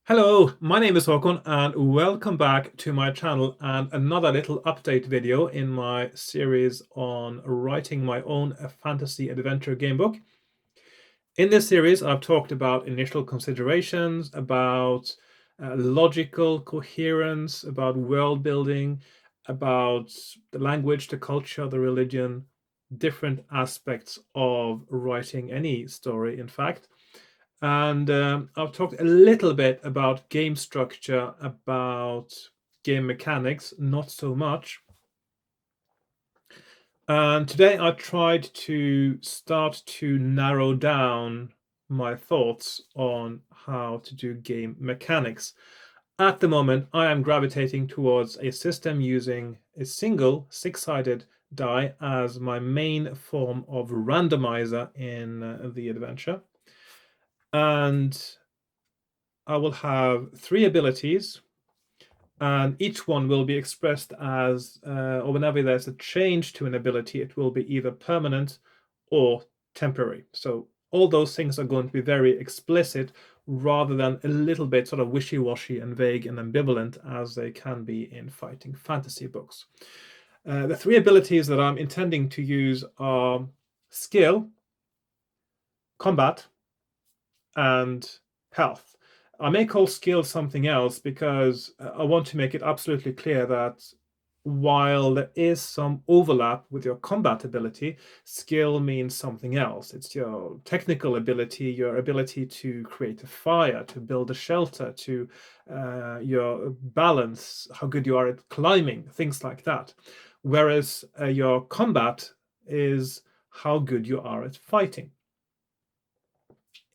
Hello, my name is Hakon and welcome back to my channel and another little update video in my series on writing my own fantasy adventure gamebook. In this series, I've talked about initial considerations, about logical coherence, about world building, about the language, the culture, the religion, different aspects of writing any story, in fact. And I've talked a little bit about game structure, about game mechanics, not so much. And today I tried to start to narrow down my thoughts on how to do game mechanics. At the moment, I am gravitating towards a system using a single six-sided die as my main form of randomizer in the adventure. And I will have three abilities, and each one will be expressed as, or whenever there's a change to an ability, it will be either permanent or temporary. So all those things are going to be very explicit rather than a little bit sort of wishy-washy and vague and ambivalent as they can be in fighting fantasy books. The three abilities that I'm intending to use are skill, combat, and health. I may call skill something else because I want to make it absolutely clear that while there is some overlap with your combat ability, skill means something else. It's your technical ability, your ability to create a fire, to build a shelter, to your balance, how good you are at climbing, things like that. Whereas your combat is how good you are at fighting.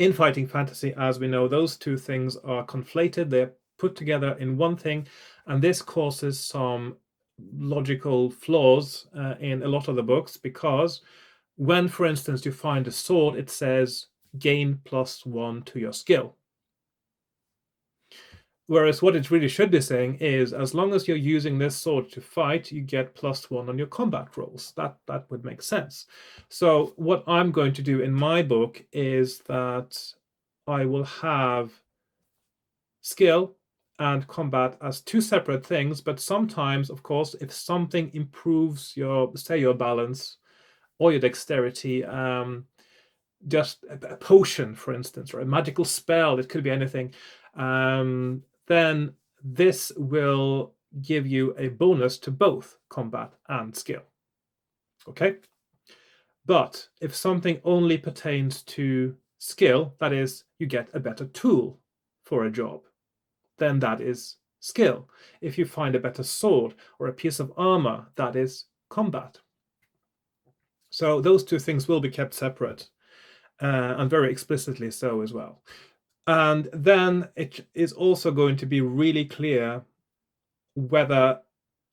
In fighting fantasy, as we know, those two things are conflated. They're put together in one thing, and this causes some logical flaws in a lot of the books, because when, for instance, you find a sword, it says gain +1 to your skill. Whereas what it really should be saying is, as long as you're using this sword to fight, you get +1 on your combat rolls. That would make sense. So what I'm going to do in my book is that I will have skill and combat as two separate things, but sometimes, of course, if something improves your, say, your balance or your dexterity, just a potion, for instance, or a magical spell, it could be anything, then this will give you a bonus to both combat and skill. Okay? But if something only pertains to skill, that is, you get a better tool for a job, then that is skill. If you find a better sword or a piece of armor, that is combat. So those two things will be kept separate, and very explicitly so as well. And then it is also going to be really clear whether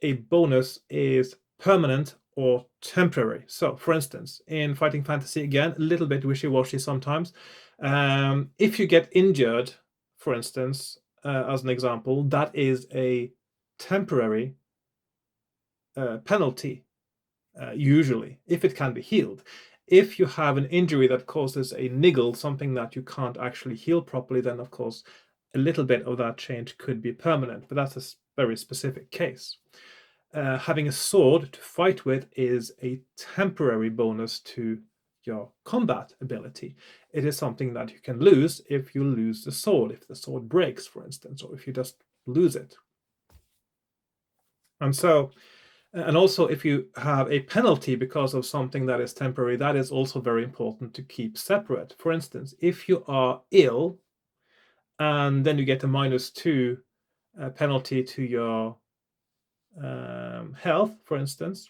a bonus is permanent or temporary. So, for instance, in fighting fantasy, again, a little bit wishy-washy sometimes. If you get injured, for instance, as an example, that is a temporary penalty, usually, if it can be healed. If you have an injury that causes a niggle, something that you can't actually heal properly, then of course a little bit of that change could be permanent, but that's a very specific case. Having a sword to fight with is a temporary bonus to your combat ability. It is something that you can lose if you lose the sword, if the sword breaks, for instance, or if you just lose it. And so, and also, if you have a penalty because of something that is temporary, that is also very important to keep separate. For instance, if you are ill and then you get a -2 penalty to your health, for instance,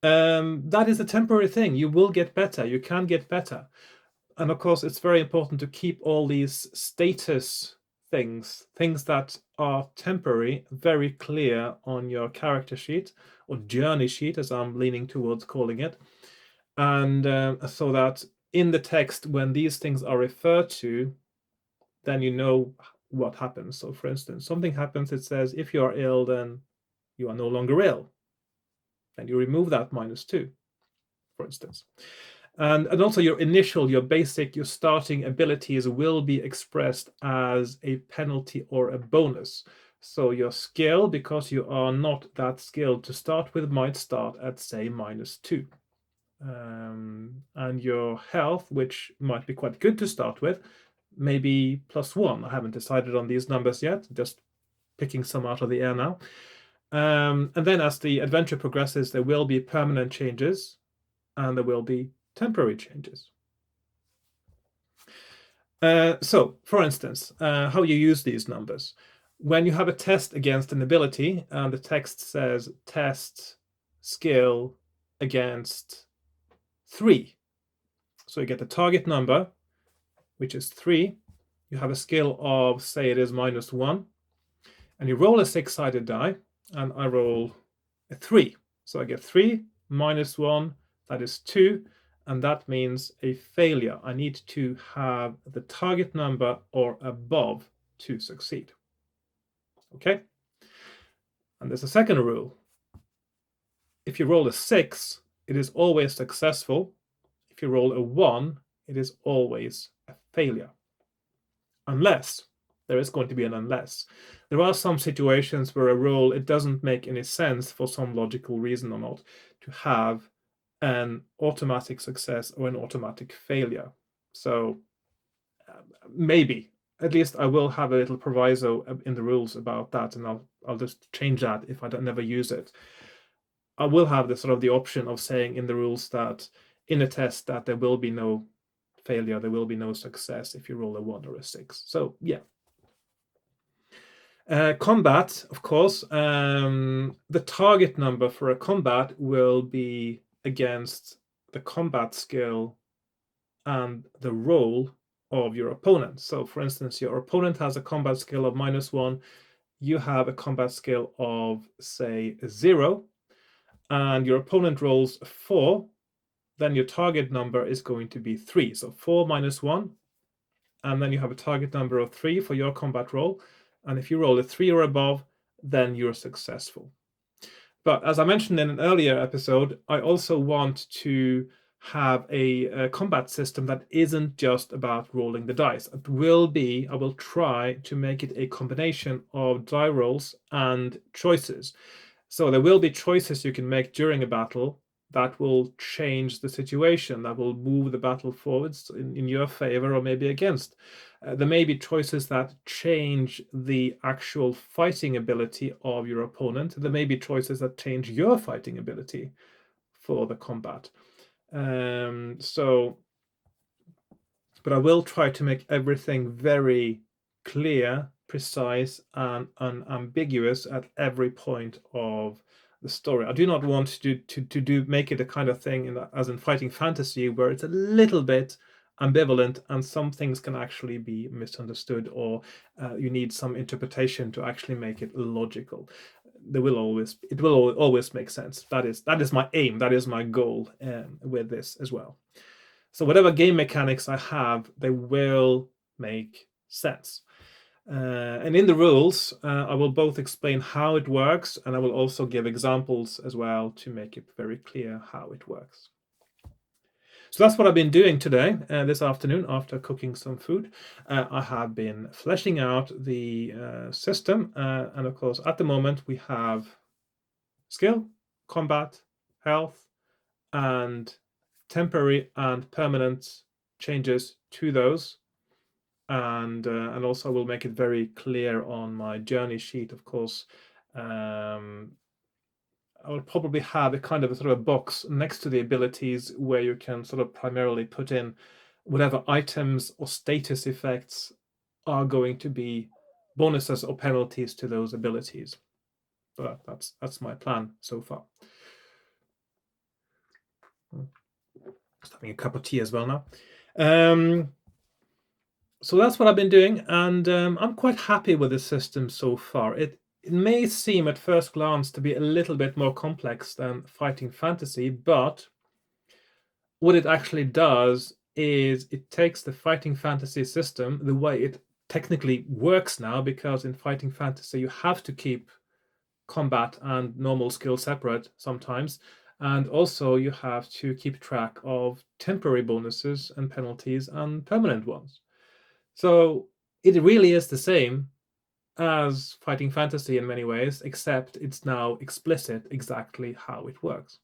that is a temporary thing. You will get better. You can get better. And of course, it's very important to keep all these status things that are temporary, very clear on your character sheet, or journey sheet, as I'm leaning towards calling it. And so that in the text, when these things are referred to, then you know what happens. So for instance, something happens, it says, if you are ill, then you are no longer ill. Then you remove that -2, for instance. And also your basic, your starting abilities will be expressed as a penalty or a bonus. So your skill, because you are not that skilled to start with, might start at, say, -2. And your health, which might be quite good to start with, maybe +1. I haven't decided on these numbers yet, just picking some out of the air now. And then as the adventure progresses, there will be permanent changes and there will be temporary changes. So, for instance, how you use these numbers. When you have a test against an ability and the text says test skill against 3. So you get the target number, which is 3. You have a skill of, say it is -1, and you roll a 6-sided die, and I roll a 3. So I get 3 minus 1, that is 2, and that means a failure. I need to have the target number or above to succeed. Okay? And there's a second rule. If you roll a 6, it is always successful. If you roll a 1, it is always a failure. Unless, there is going to be an unless. There are some situations where a roll, it doesn't make any sense for some logical reason or not to have an automatic success or an automatic failure. So maybe, at least I will have a little proviso in the rules about that, and I'll just change that if I never use it. I will have the option of saying in the rules that in a test that there will be no failure, there will be no success if you roll a 1 or a 6. So yeah. Combat, of course, the target number for a combat will be against the combat skill and the roll of your opponent. So for instance, your opponent has a combat skill of -1, you have a combat skill of, say, 0, and your opponent rolls a 4, then your target number is going to be 3. So 4 minus 1, and then you have a target number of 3 for your combat roll. And if you roll a 3 or above, then you're successful. But as I mentioned in an earlier episode, I also want to have a combat system that isn't just about rolling the dice. I will try to make it a combination of die rolls and choices. So there will be choices you can make during a battle that will change the situation, that will move the battle forwards in your favor or maybe against. There may be choices that change the actual fighting ability of your opponent. There may be choices that change your fighting ability for the combat. But I will try to make everything very clear, precise, and unambiguous at every point of the story. I do not want to make it a kind of thing as in fighting fantasy where it's a little bit ambivalent and some things can actually be misunderstood, or you need some interpretation to actually make it logical. It will always make sense. That is my aim. That is my goal with this as well. So whatever game mechanics I have, they will make sense. And in the rules, I will both explain how it works, and I will also give examples as well to make it very clear how it works. So that's what I've been doing today, this afternoon, after cooking some food. I have been fleshing out the system, and of course, at the moment, we have skill, combat, health, and temporary and permanent changes to those. And also will make it very clear on my journey sheet, of course. I will probably have a kind of a box next to the abilities where you can primarily put in whatever items or status effects are going to be bonuses or penalties to those abilities. But that's my plan so far. Just having a cup of tea as well now. So that's what I've been doing, and I'm quite happy with the system so far. It may seem at first glance to be a little bit more complex than fighting fantasy, but what it actually does is it takes the fighting fantasy system, the way it technically works now, because in fighting fantasy you have to keep combat and normal skill separate sometimes. And also you have to keep track of temporary bonuses and penalties and permanent ones. So it really is the same as Fighting Fantasy in many ways, except it's now explicit exactly how it works.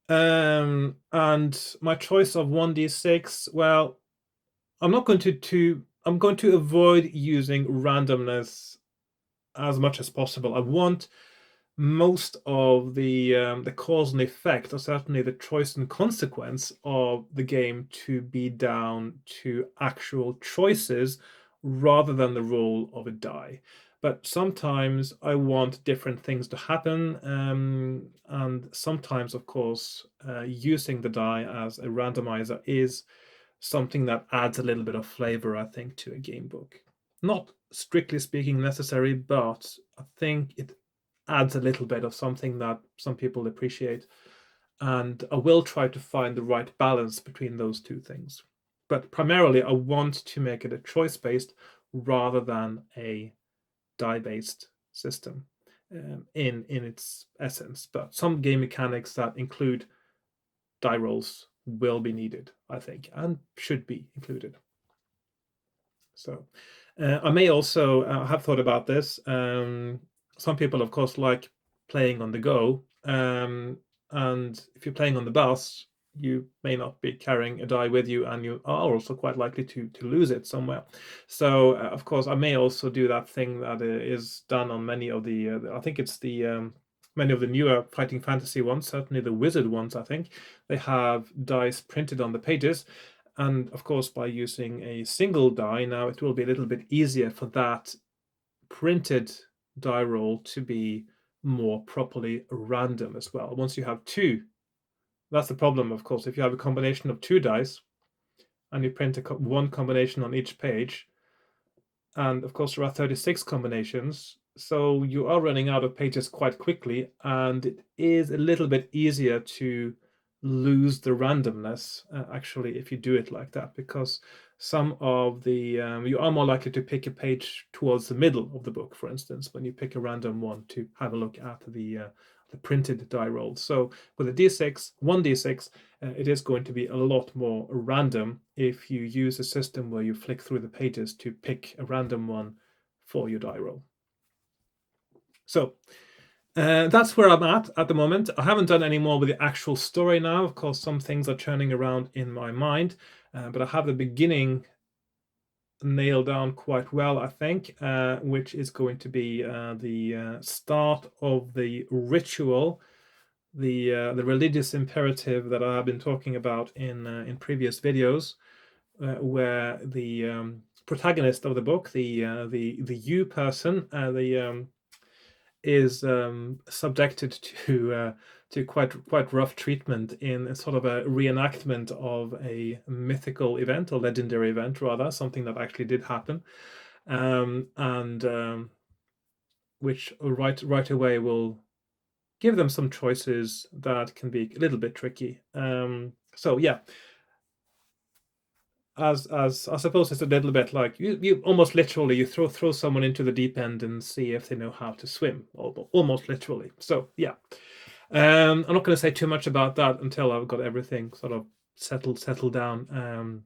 And my choice of 1d6, well, I'm going to avoid using randomness as much as possible. I want most of the cause and effect, or certainly the choice and consequence of the game, to be down to actual choices rather than the roll of a die. But sometimes I want different things to happen, and sometimes, of course, using the die as a randomizer is something that adds a little bit of flavor, I think, to a game book. Not strictly speaking necessary, but I think it adds a little bit of something that some people appreciate. And I will try to find the right balance between those two things. But primarily, I want to make it a choice-based rather than a die-based system in its essence. But some game mechanics that include die rolls will be needed, I think, and should be included. So I may also have thought about this. Some people, of course, like playing on the go. And if you're playing on the bus, you may not be carrying a die with you, and you are also quite likely to lose it somewhere. So, of course, I may also do that thing that is done on many of I think it's many of the newer Fighting Fantasy ones, certainly the Wizard ones, I think. They have dice printed on the pages. And of course, by using a single die, now it will be a little bit easier for that printed die roll to be more properly random as well. Once you have two, that's the problem, of course. If you have a combination of two dice and you print one combination on each page, and of course there are 36 combinations, so you are running out of pages quite quickly, and it is a little bit easier to lose the randomness actually if you do it like that, because some of the you are more likely to pick a page towards the middle of the book, for instance, when you pick a random one to have a look at the printed die roll. So with a d6, 1d6, it is going to be a lot more random if you use a system where you flick through the pages to pick a random one for your die roll. So that's where I'm at the moment. I haven't done any more with the actual story now. Of course, some things are churning around in my mind, but I have the beginning nailed down quite well, I think, which is going to be the start of the ritual, the religious imperative that I have been talking about in previous videos, where the protagonist of the book, the you person, is subjected to quite rough treatment in a sort of a reenactment of a mythical event, or legendary event rather, something that actually did happen, and which right away will give them some choices that can be a little bit tricky. So yeah, as I suppose it's a little bit like you almost literally you throw someone into the deep end and see if they know how to swim, almost literally. So yeah, I'm not going to say too much about that until I've got everything sort of settled down.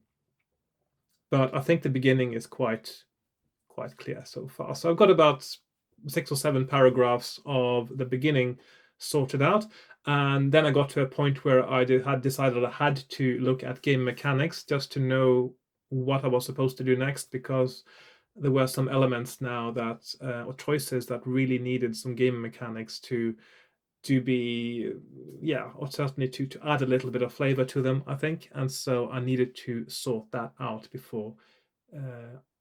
But I think the beginning is quite clear so far. So I've got about 6 or 7 paragraphs of the beginning sorted out, and then I got to a point where I had decided I had to look at game mechanics just to know what I was supposed to do next, because there were some elements now that or choices that really needed some game mechanics to be, yeah, or certainly to add a little bit of flavor to them, I think. And so I needed to sort that out before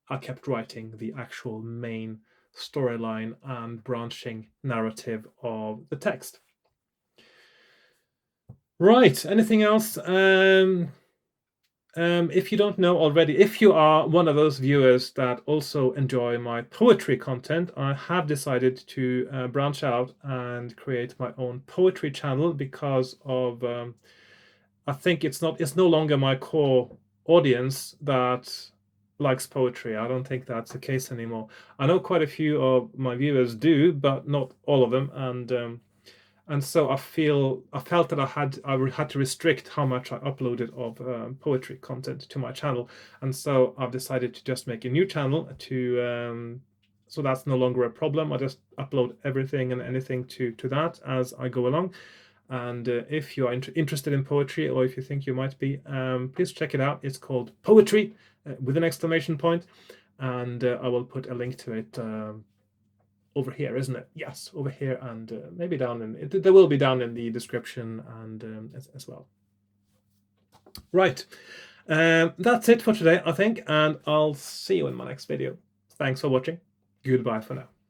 I kept writing the actual main storyline and branching narrative of the text. Right, anything else? If you don't know already, if you are one of those viewers that also enjoy my poetry content, I have decided to branch out and create my own poetry channel, because of I think it's no longer my core audience that likes poetry. I don't think that's the case anymore. I know quite a few of my viewers do, but not all of them, and And so I felt that I had to restrict how much I uploaded of poetry content to my channel, and so I've decided to just make a new channel so that's no longer a problem. I just upload everything and anything to that as I go along. And if you are interested in poetry, or if you think you might be, please check it out. It's called Poetry with an exclamation point, and I will put a link to it over here, isn't it? Yes, over here, and maybe down in it. There will be down in the description and as well. Right, that's it for today, I think, and I'll see you in my next video. Thanks for watching. Goodbye for now.